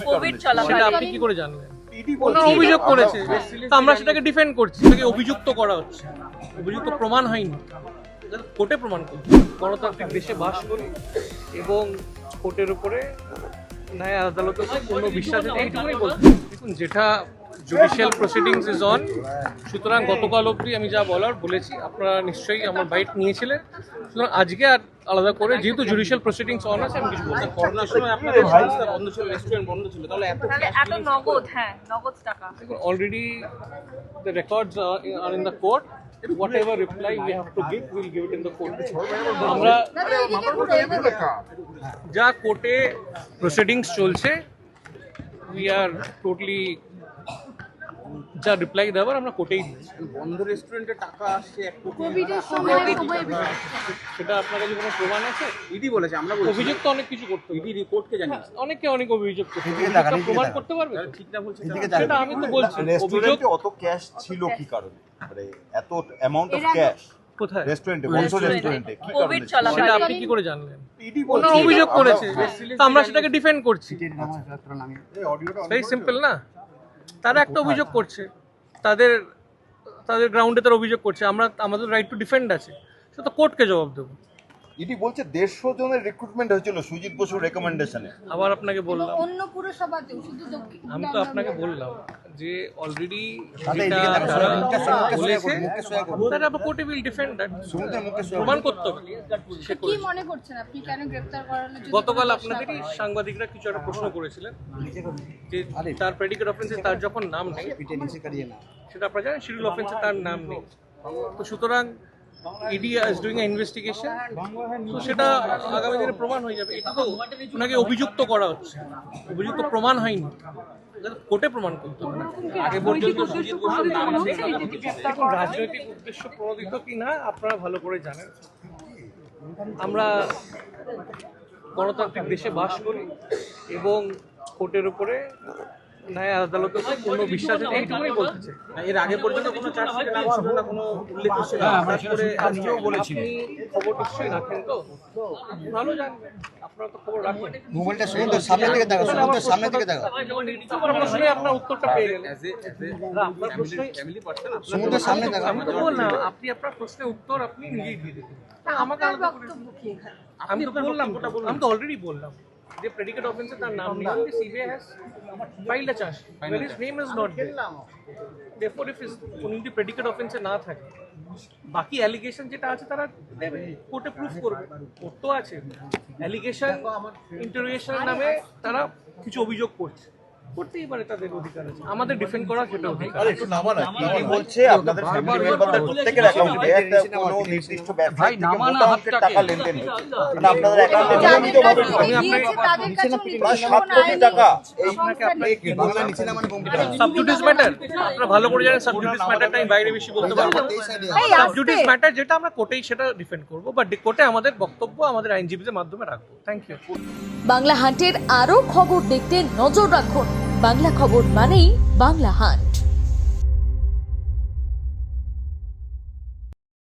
Covid চলাকালীন সেটা আপনি কি করে জানলেন? ওনারা অভিযোগ করেছে, তো আমরা সেটাকে ডিফেন্ড করছি। সেটাকে অভিযুক্ত করা হচ্ছে, অভিযুক্ত প্রমাণ হয়নি, কোর্টে প্রমাণ করছে। গণতান্ত্রিক দেশে বাস করি এবং কোর্টের উপরে ন্যায় আদালতের উপর পূর্ণ বিশ্বাস আছে, এইটুকুই বলছি। দেখুন, যেটা জুডিশিয়াল প্রসিডিংস ইজ অন, সুতরাং গতকাল অবধি আমি যা বলার বলেছি, আপনারা নিশ্চয়ই আমার বাইট নিয়েছিলেন। সুতরাং আজকে আর আলাদা করে, যেহেতু জুডিশিয়াল প্রসিডিংস অন আছে, আমি কিছু বলতে করোনার সময় আপনাদের সংস্থা বন্ধ ছিল, রেস্টুরেন্ট বন্ধ ছিল, তাহলে এত নগদ, নগদ টাকা। already the records are in the court. Whatever reply we have to give, we'll give it in the court. আমরা যা কোর্টে প্রসিডিংস চলছে, we are totally যা রিপ্লাই দেওয়ার আমরা কোর্টেই দিচ্ছি। বন্ধ রেস্টুরেন্টে টাকা আসছে 1 কোটি, সেটা আপনার কাছে কোনো প্রমাণ আছে? ইডি বলেছে, আমরা বলছি অভিযোগ তো অনেক কিছু করতে ইডি রিপোর্টকে জানিয়েছে। অনেকে অনেক অভিযোগ করতে, অভিযোগটা প্রমাণ করতে পারবে তো? ঠিক না বলছে সেটা আমি তো বলছি। অভিযোগ রেস্টুরেন্টে অত ক্যাশ ছিল কি কারণে, মানে এত অ্যামাউন্ট অফ ক্যাশ কোথায়? রেস্টুরেন্টে, বন্ধ রেস্টুরেন্টে কি কোভিড কারণে? চলাকালীন সেটা আপনি কি করে জানলেন? ইডি ওনারা অভিযোগ করেছে, তো আমরা সেটাকে ডিফেন্ড করছি। ভেরি সিম্পল না? তারা একটা অভিযোগ করছে, তাদের তাদের গ্রাউন্ডে তারা অভিযোগ করছে, আমরা আমাদের রাইট টু ডিফেন্ড আছে, সেটা তো কোর্টকে জবাব দেবো। ইডি বলছে 150 জনের রিক্রুটমেন্ট হয়েছিল সুজিত বসুর রেকমেন্ডেশনে। আবার আপনাকে বললাম, অন্য পুরসভাতেও শুধু আমি তো আপনাকে বললাম যে অলরেডি তারা আবার কোর্টে উইল ডিফেন্ড দ্যাট, প্রমাণ করতে হবে। কি মনে করছেন আপনি, কেন গ্রেফতার করা হলো? গতকাল আপনাদেরই সাংবাদিকরা কিছু একটা প্রশ্ন করেছিলেন যে তার প্রেডিকেট অফেন্সে তার যখন নাম নেই, সেটা আপনারা জানেন শিডিউল অফেন্সে তার নাম নেই, তো সুতরাং ED is doing a investigation, তো সেটা আগামী দিনে প্রমাণ হয়ে যাবে। এটা তো ওনাকে অভিযুক্ত করা হচ্ছে, অভিযুক্ত প্রমাণ হয়নি, কোর্টে প্রমাণ করতে হবে না। আগে পর্যন্ত সুজিত বসুর নাম ছিল। দেখুন, রাজনৈতিক উদ্দেশ্য প্রণোদিত কি না আপনারা ভালো করে জানেন। আমরা গণতান্ত্রিক দেশে বাস করি এবং কোর্টের উপরে ন্যায় আদালতের উপর পূর্ণ বিশ্বাস আছে, এইটুকুই বলতে চাই। এর আগে পর্যন্ত কোনো চার্জশিটে নাম ছিল না, কোনো উল্লেখ ছিল না। তারপরে আজকেও বলেছিলেন, খবর নিশ্চয়ই রাখেন, তো ভালো জানবেন, আপনারা তো খবর রাখেন। মোবাইলটা সমুদ্রের সামনে থেকে দেখো, সমুদ্রের সামনে থেকে দেখো, আমার প্রশ্নে আপনার উত্তরটা পেয়ে গেলেন। আপনার প্রশ্নে সমুদ্রের সামনে দেখো। আমি তো বললাম, আপনি আপনার প্রশ্নের উত্তর আপনি নিজেই দিয়ে দেবেন, আমাকে আলাদা করে। আমি তো বললাম, আমি তো অলরেডি বললাম যে প্রেডিকেট অফেন্সে তার নাম নেই, CBI has ফাইলড a charge, but his name is not there. Therefore, if উনি যদি প্রেডিকেট অফেন্সে না থাকে, বাকি অ্যালিগেশন যেটা আছে তারা দেবে, কোর্টে প্রুফ করবে। কোর্ট তো আছে, অ্যালিগেশন ইন্টারোগেশনের নামে তারা কিছু অভিযোগ করছে, করতেই পারে, তাদের অধিকার আছে, আমাদের ডিফেন্ড করা সেটা অধিকার। ইডি বলছে আপনাদের ফ্যামিলি মেম্বারদের প্রত্যেকের অ্যাকাউন্টে একটা কোনো নির্দিষ্ট ব্যবসা থেকে মোটা অঙ্কের টাকা লেনদেন হচ্ছে, মানে আপনাদের অ্যাকাউন্টে নিয়মিতভাবে প্রায় 7 কোটি টাকা। বাংলা নিচে না মানে কম্পিউটার সাবজুডিস ম্যাটার আপনারা ভালো করে জানেন, সাবজুডিস ম্যাটারটা আমি বাইরে বেশি বলতে পারবো না। সাবজুডিস ম্যাটার যেটা আমরা কোর্টেই সেটা ডিফেন্ড করবো, বাট কোর্টে আমাদের বক্তব্য আমাদের আইনজীবীদের মাধ্যমে রাখবো। Thank you. বাংলা হান্টের আরও খবর দেখতে নজর রাখুন। বাংলা খবর মানেই বাংলা হান্ট।